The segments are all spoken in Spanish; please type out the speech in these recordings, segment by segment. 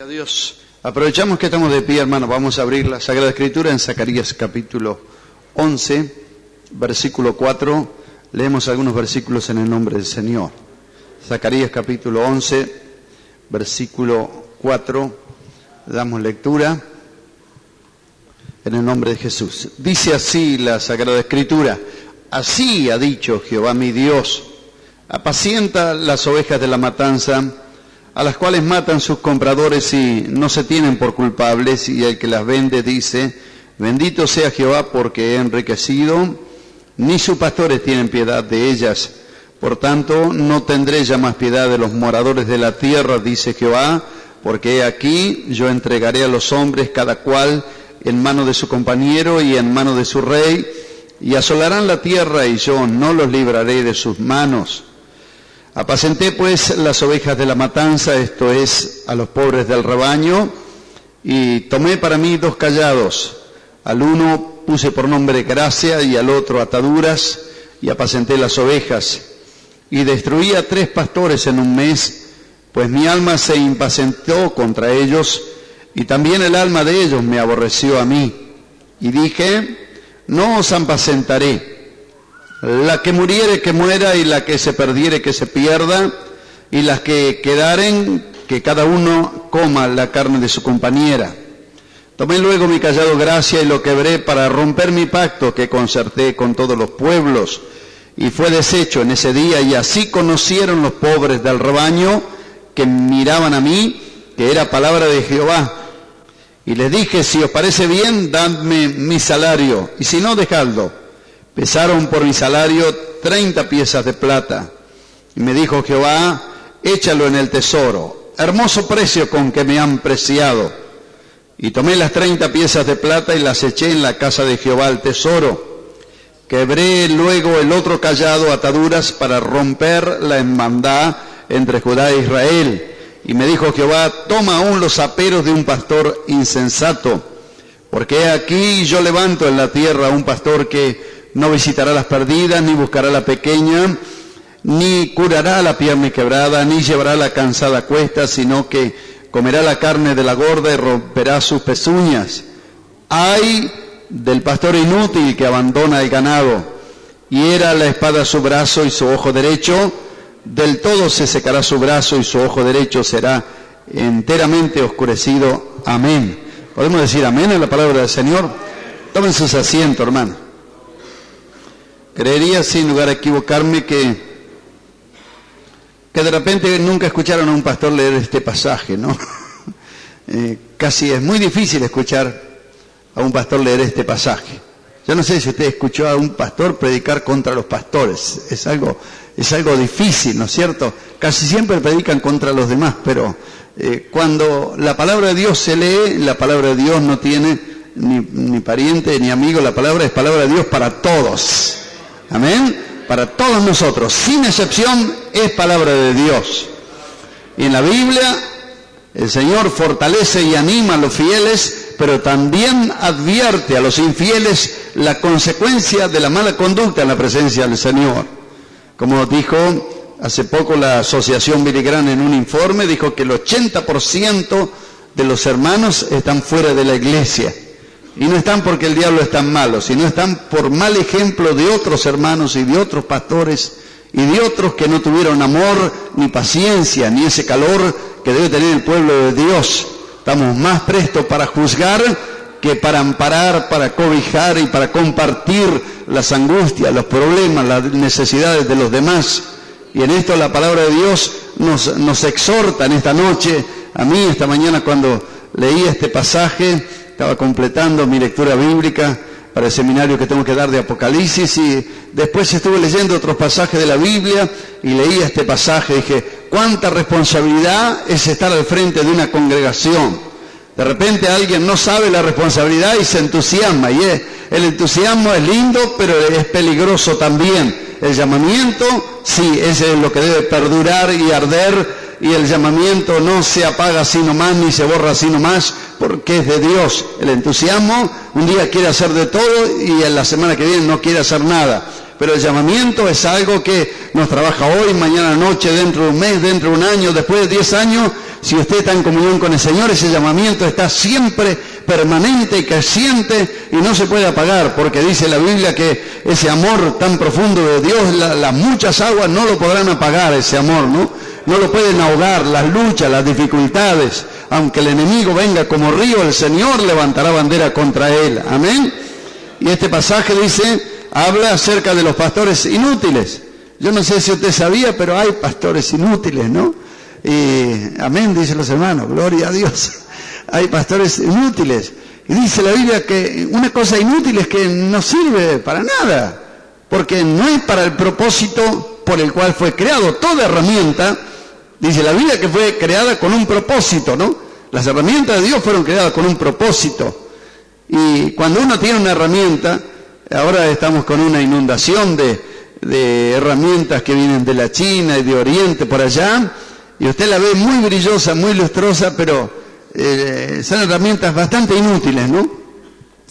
a Dios. Aprovechamos que estamos de pie, hermano. Vamos a abrir la Sagrada Escritura en Zacarías capítulo 11, versículo 4. Leemos algunos versículos en el nombre del Señor. Zacarías capítulo 11, versículo 4. Damos lectura en el nombre de Jesús. Dice así la Sagrada Escritura: así ha dicho Jehová mi Dios, apacienta las ovejas de la matanza, a las cuales matan sus compradores y no se tienen por culpables, y el que las vende dice: bendito sea Jehová porque he enriquecido, ni sus pastores tienen piedad de ellas. Por tanto, no tendré ya más piedad de los moradores de la tierra, dice Jehová, porque he aquí yo entregaré a los hombres cada cual en mano de su compañero y en mano de su rey, y asolarán la tierra, y yo no los libraré de sus manos. Apacenté pues las ovejas de la matanza, esto es, a los pobres del rebaño, y tomé para mí 2 callados. Al uno puse por nombre gracia y al otro ataduras, y apacenté las ovejas. Y destruí a 3 pastores en un mes, pues mi alma se impacientó contra ellos, y también el alma de ellos me aborreció a mí. Y dije: no os apacentaré. La que muriere que muera, y la que se perdiere que se pierda, y las que quedaren que cada uno coma la carne de su compañera. Tomé luego mi callado gracia y lo quebré para romper mi pacto que concerté con todos los pueblos, y fue deshecho en ese día, y así conocieron los pobres del rebaño que miraban a mí, que era palabra de Jehová. Y les dije: si os parece bien, dadme mi salario, y si no, dejadlo. Pesaron por mi salario 30 piezas de plata. Y me dijo Jehová: échalo en el tesoro, hermoso precio con que me han preciado. Y tomé las 30 piezas de plata y las eché en la casa de Jehová al tesoro. Quebré luego el otro callado, ataduras, para romper la hermandad entre Judá e Israel. Y me dijo Jehová: toma aún los aperos de un pastor insensato, porque he aquí yo levanto en la tierra un pastor que no visitará las perdidas, ni buscará la pequeña, ni curará la pierna quebrada, ni llevará la cansada a cuestas, sino que comerá la carne de la gorda y romperá sus pezuñas. Ay del pastor inútil que abandona el ganado, hiera la espada su brazo y su ojo derecho, del todo se secará su brazo y su ojo derecho será enteramente oscurecido. Amén. ¿Podemos decir amén a la palabra del Señor? Tomen sus asientos, hermano. Creería, sin lugar a equivocarme, que de repente nunca escucharon a un pastor leer este pasaje, ¿no? Casi es muy difícil escuchar a un pastor leer este pasaje. Yo no sé si usted escuchó a un pastor predicar contra los pastores. Es algo difícil, ¿no es cierto? Casi siempre predican contra los demás, pero cuando la palabra de Dios se lee, la palabra de Dios no tiene ni pariente ni amigo. La palabra es palabra de Dios para todos. Amén. Para todos nosotros, sin excepción, es palabra de Dios. Y en la Biblia, el Señor fortalece y anima a los fieles, pero también advierte a los infieles la consecuencia de la mala conducta en la presencia del Señor. Como dijo hace poco la Asociación Billy Graham en un informe, dijo que el 80% de los hermanos están fuera de la iglesia. Y no están porque el diablo es tan malo, sino están por mal ejemplo de otros hermanos y de otros pastores y de otros que no tuvieron amor, ni paciencia, ni ese calor que debe tener el pueblo de Dios. Estamos más prestos para juzgar que para amparar, para cobijar y para compartir las angustias, los problemas, las necesidades de los demás. Y en esto la palabra de Dios nos exhorta en esta noche. A mí esta mañana, cuando leí este pasaje, estaba completando mi lectura bíblica para el seminario que tengo que dar de Apocalipsis, y después estuve leyendo otros pasajes de la Biblia y leí este pasaje y dije: cuánta responsabilidad es estar al frente de una congregación. De repente alguien no sabe la responsabilidad y se entusiasma, y el entusiasmo es lindo, pero es peligroso también. El llamamiento, sí, ese es lo que debe perdurar y arder, y el llamamiento no se apaga así nomás, ni se borra así nomás, porque es de Dios. El entusiasmo, un día quiere hacer de todo y en la semana que viene no quiere hacer nada. Pero el llamamiento es algo que nos trabaja hoy, mañana, noche, dentro de un mes, dentro de un año, después de 10 años, Si usted está en comunión con el Señor, ese llamamiento está siempre permanente y creciente y no se puede apagar, porque dice la Biblia que ese amor tan profundo de Dios, las muchas aguas no lo podrán apagar, ese amor, ¿no? No lo pueden ahogar, las luchas, las dificultades. Aunque el enemigo venga como río, el Señor levantará bandera contra él. Amén. Y este pasaje dice, habla acerca de los pastores inútiles. Yo no sé si usted sabía, pero hay pastores inútiles, ¿no? Y, amén, dicen los hermanos, gloria a Dios. Hay pastores inútiles. Y dice la Biblia que una cosa inútil es que no sirve para nada, porque no es para el propósito por el cual fue creado. Toda herramienta, dice la Biblia, que fue creada con un propósito, ¿no? Las herramientas de Dios fueron creadas con un propósito. Y cuando uno tiene una herramienta, ahora estamos con una inundación de herramientas que vienen de la China y de Oriente por allá, y usted la ve muy brillosa, muy lustrosa, pero son herramientas bastante inútiles, ¿no?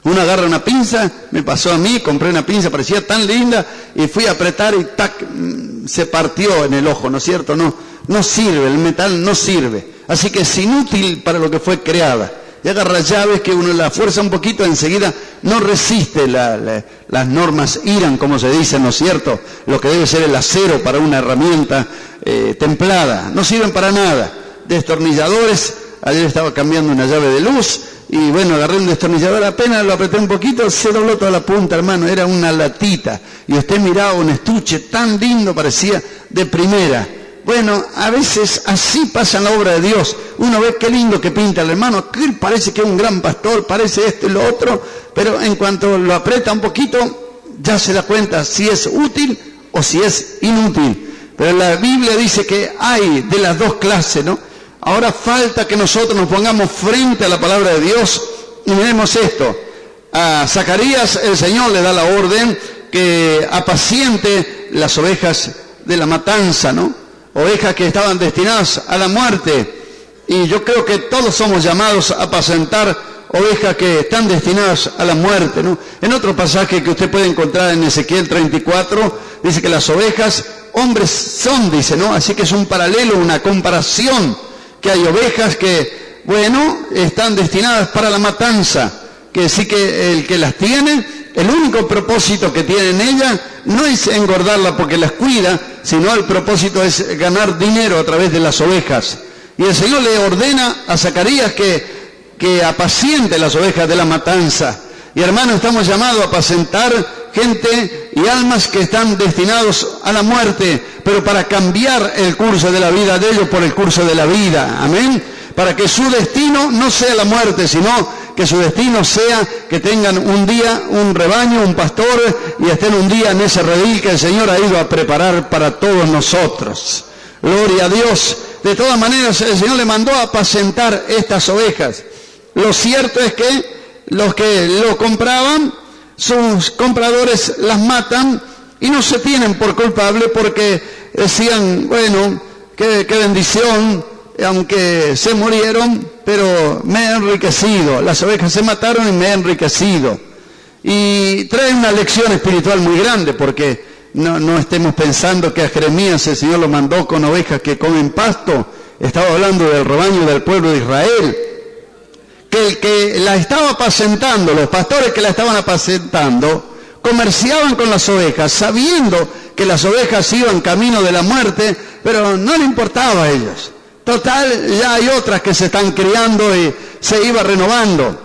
Uno agarra una pinza, me pasó a mí, compré una pinza, parecía tan linda, y fui a apretar y tac, se partió en el ojo, ¿no es cierto? No sirve, el metal no sirve. Así que es inútil para lo que fue creada. Y agarra llaves que uno la fuerza un poquito, enseguida no resiste, las normas IRAN, como se dice, ¿no es cierto? Lo que debe ser el acero para una herramienta templada. No sirven para nada. Destornilladores, ayer estaba cambiando una llave de luz, y bueno, agarré un destornillador, apenas lo apreté un poquito, se dobló toda la punta, hermano, era una latita. Y usted miraba un estuche tan lindo, parecía de primera. Bueno, a veces así pasa en la obra de Dios. Uno ve qué lindo que pinta el hermano, aquel parece que es un gran pastor, parece esto y lo otro, pero en cuanto lo aprieta un poquito, ya se da cuenta si es útil o si es inútil. Pero la Biblia dice que hay de las dos clases, ¿no? Ahora falta que nosotros nos pongamos frente a la palabra de Dios y miremos esto. A Zacarías el Señor le da la orden que apaciente las ovejas de la matanza, ¿no? Ovejas que estaban destinadas a la muerte. Y yo creo que todos somos llamados a apacentar ovejas que están destinadas a la muerte, ¿no? En otro pasaje que usted puede encontrar en Ezequiel 34, dice que las ovejas, hombres son, dice, ¿no? Así que es un paralelo, una comparación, que hay ovejas que, bueno, están destinadas para la matanza, que sí que el que las tiene, el único propósito que tiene en ella no es engordarla porque las cuida, sino el propósito es ganar dinero a través de las ovejas. Y el Señor le ordena a Zacarías que apaciente las ovejas de la matanza. Y hermanos, estamos llamados a apacentar gente y almas que están destinados a la muerte, pero para cambiar el curso de la vida de ellos por el curso de la vida. Amén. Para que su destino no sea la muerte, sino que su destino sea que tengan un día un rebaño, un pastor, y estén un día en ese redil que el Señor ha ido a preparar para todos nosotros. Gloria a Dios. De todas maneras, el Señor le mandó a apacentar estas ovejas. Lo cierto es que los que lo compraban, sus compradores las matan y no se tienen por culpable porque decían, bueno, qué bendición, aunque se murieron, pero me he enriquecido. Las ovejas se mataron y me he enriquecido. Y trae una lección espiritual muy grande, porque no estemos pensando que a Jeremías el Señor lo mandó con ovejas que comen pasto. Estaba hablando del rebaño del pueblo de Israel. Que el que la estaba apacentando, los pastores que la estaban apacentando, comerciaban con las ovejas, sabiendo que las ovejas iban camino de la muerte, pero no le importaba a ellos. Total, ya hay otras que se están criando y se iba renovando.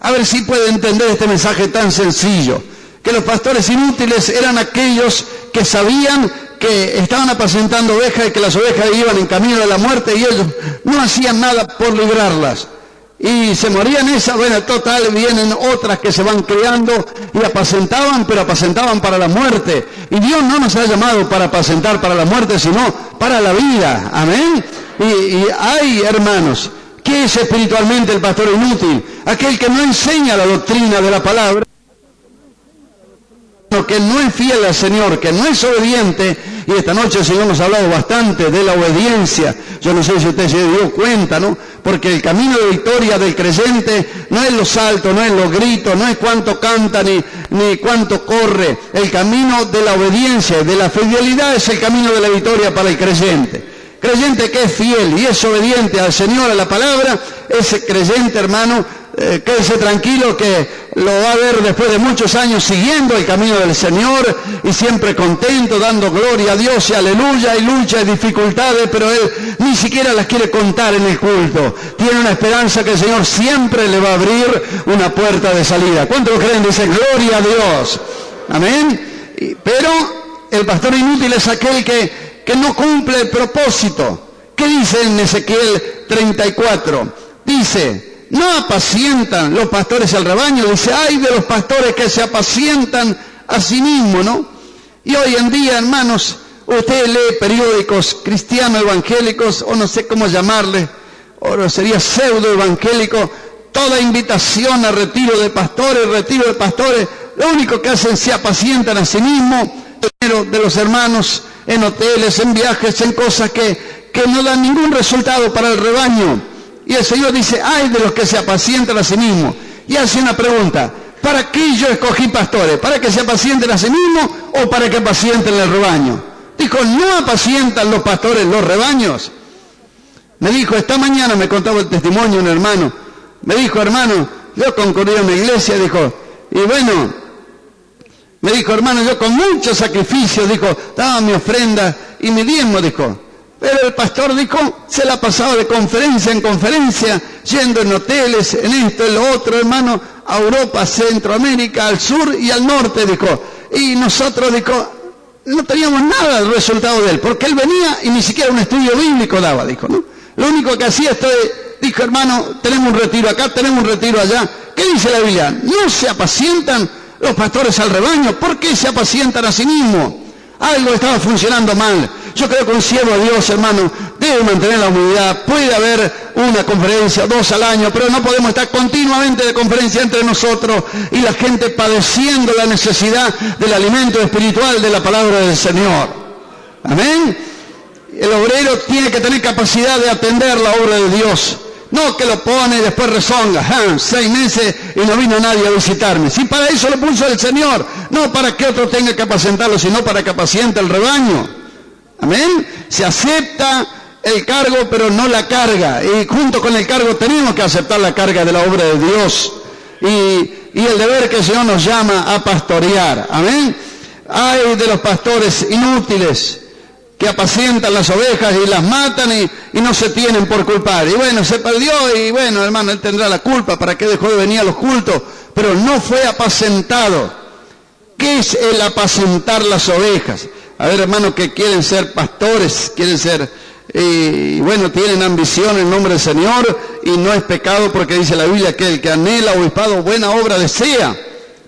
A ver si puede entender este mensaje tan sencillo. Que los pastores inútiles eran aquellos que sabían que estaban apacentando ovejas y que las ovejas iban en camino de la muerte y ellos no hacían nada por librarlas. Y se morían esas, bueno, total, vienen otras que se van criando y apacentaban, pero apacentaban para la muerte. Y Dios no nos ha llamado para apacentar para la muerte, sino para la vida. Amén. Y hay, hermanos, ¿qué es espiritualmente el pastor inútil? Aquel que no enseña la doctrina de la palabra, que no es fiel al Señor, que no es obediente. Y esta noche el Señor nos ha hablado bastante de la obediencia. Yo no sé si usted se dio cuenta, ¿no? Porque el camino de victoria del creyente no es los saltos, no es los gritos, no es cuánto canta ni cuánto corre. El camino de la obediencia, de la fidelidad, es el camino de la victoria para el creyente. creyente que es fiel y es obediente al Señor, a la palabra, ese creyente, hermano, quédese tranquilo que lo va a ver después de muchos años siguiendo el camino del Señor y siempre contento, dando gloria a Dios y aleluya, y lucha y dificultades, pero él ni siquiera las quiere contar en el culto. Tiene una esperanza que el Señor siempre le va a abrir una puerta de salida. ¿Cuántos lo creen? Dice, gloria a Dios. Amén. Pero el pastor inútil es aquel que no cumple el propósito. ¿Qué dice en Ezequiel 34? Dice, no apacientan los pastores al rebaño. Dice, ay de los pastores que se apacientan a sí mismos, ¿no? Y hoy en día, hermanos, usted lee periódicos cristianos evangélicos, o no sé cómo llamarle, o sería pseudo evangélico, toda invitación a retiro de pastores, lo único que hacen se apacientan a sí mismos, de los hermanos, en hoteles, en viajes, en cosas que no dan ningún resultado para el rebaño. Y el Señor dice, ay de los que se apacientan a sí mismos. Y hace una pregunta, ¿para qué yo escogí pastores? ¿Para que se apacienten a sí mismos o para que apacienten el rebaño? Dijo, ¿no apacientan los pastores los rebaños? Me dijo, esta mañana me contaba el testimonio un hermano. Me dijo, hermano, yo concurrí a una iglesia, dijo, y bueno, me dijo, hermano, yo con mucho sacrificio, dijo, daba mi ofrenda y mi diezmo, dijo. Pero el pastor, dijo, se la pasaba de conferencia en conferencia, yendo en hoteles, en esto, en lo otro, hermano, a Europa, Centroamérica, al sur y al norte, dijo. Y nosotros, dijo, no teníamos nada del resultado de él, porque él venía y ni siquiera un estudio bíblico daba, dijo, ¿no? Lo único que hacía esto dijo, hermano, tenemos un retiro acá, tenemos un retiro allá. ¿Qué dice la Biblia? No se apacientan los pastores al rebaño. ¿Por qué se apacientan a sí mismos? Algo estaba funcionando mal. Yo creo que un siervo de Dios, hermano, debe mantener la humildad. Puede haber una conferencia, 2 al año, pero no podemos estar continuamente de conferencia entre nosotros y la gente padeciendo la necesidad del alimento espiritual de la palabra del Señor. Amén. El obrero tiene que tener capacidad de atender la obra de Dios. No que lo pone y después rezonga. 6 meses y no vino nadie a visitarme. Si para eso lo puso el Señor. No para que otro tenga que apacentarlo, sino para que apaciente el rebaño. Amén. Se acepta el cargo, pero no la carga. Y junto con el cargo tenemos que aceptar la carga de la obra de Dios. Y el deber que el Señor nos llama a pastorear. Amén. Ay de los pastores inútiles que apacientan las ovejas y las matan y no se tienen por culpar. Y bueno, se perdió y bueno, hermano, él tendrá la culpa, ¿para qué dejó de venir a los cultos? Pero no fue apacentado. ¿Qué es el apacentar las ovejas? A ver, hermanos, que quieren ser pastores, quieren ser, y bueno, tienen ambición en nombre del Señor, y no es pecado porque dice la Biblia que el que anhela obispado, buena obra desea.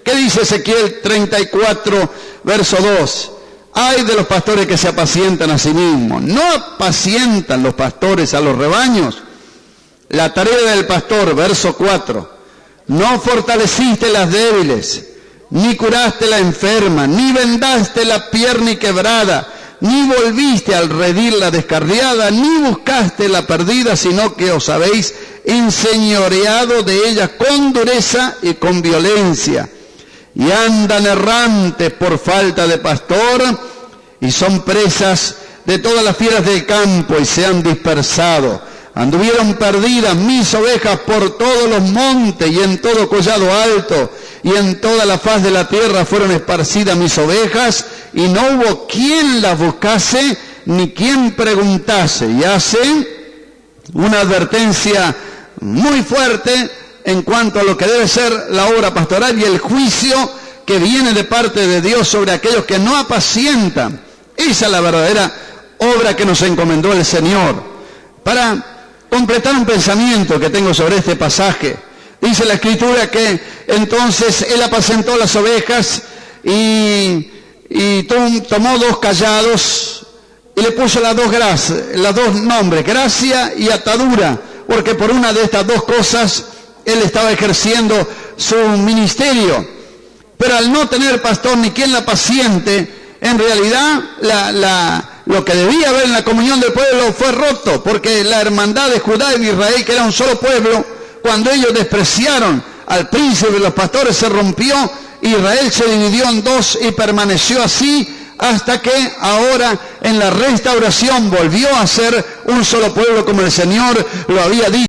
¿Qué dice Ezequiel 34, verso 2? Ay de los pastores que se apacientan a sí mismos. No apacientan los pastores a los rebaños. La tarea del pastor, verso 4. No fortaleciste las débiles, ni curaste la enferma, ni vendaste la pierna quebrada, ni volviste al redil la descarriada, ni buscaste la perdida, sino que os habéis enseñoreado de ella con dureza y con violencia. Y andan errantes por falta de pastor, y son presas de todas las fieras del campo, y se han dispersado. Anduvieron perdidas mis ovejas por todos los montes, y en todo collado alto, y en toda la faz de la tierra fueron esparcidas mis ovejas, y no hubo quien las buscase, ni quien preguntase. Y hace una advertencia muy fuerte en cuanto a lo que debe ser la obra pastoral y el juicio que viene de parte de Dios sobre aquellos que no apacientan. Esa es la verdadera obra que nos encomendó el Señor. Para completar un pensamiento que tengo sobre este pasaje, dice la Escritura que entonces él apacentó las ovejas y tomó 2 callados y le puso las dos nombres, gracia y atadura, porque por una de estas 2 cosas él estaba ejerciendo su ministerio. Pero al no tener pastor ni quien la paciente, en realidad lo que debía haber en la comunión del pueblo fue roto, porque la hermandad de Judá y de Israel, que era un solo pueblo, cuando ellos despreciaron al príncipe de los pastores, se rompió. Israel se dividió en 2 y permaneció así hasta que ahora en la restauración volvió a ser un solo pueblo como el Señor lo había dicho.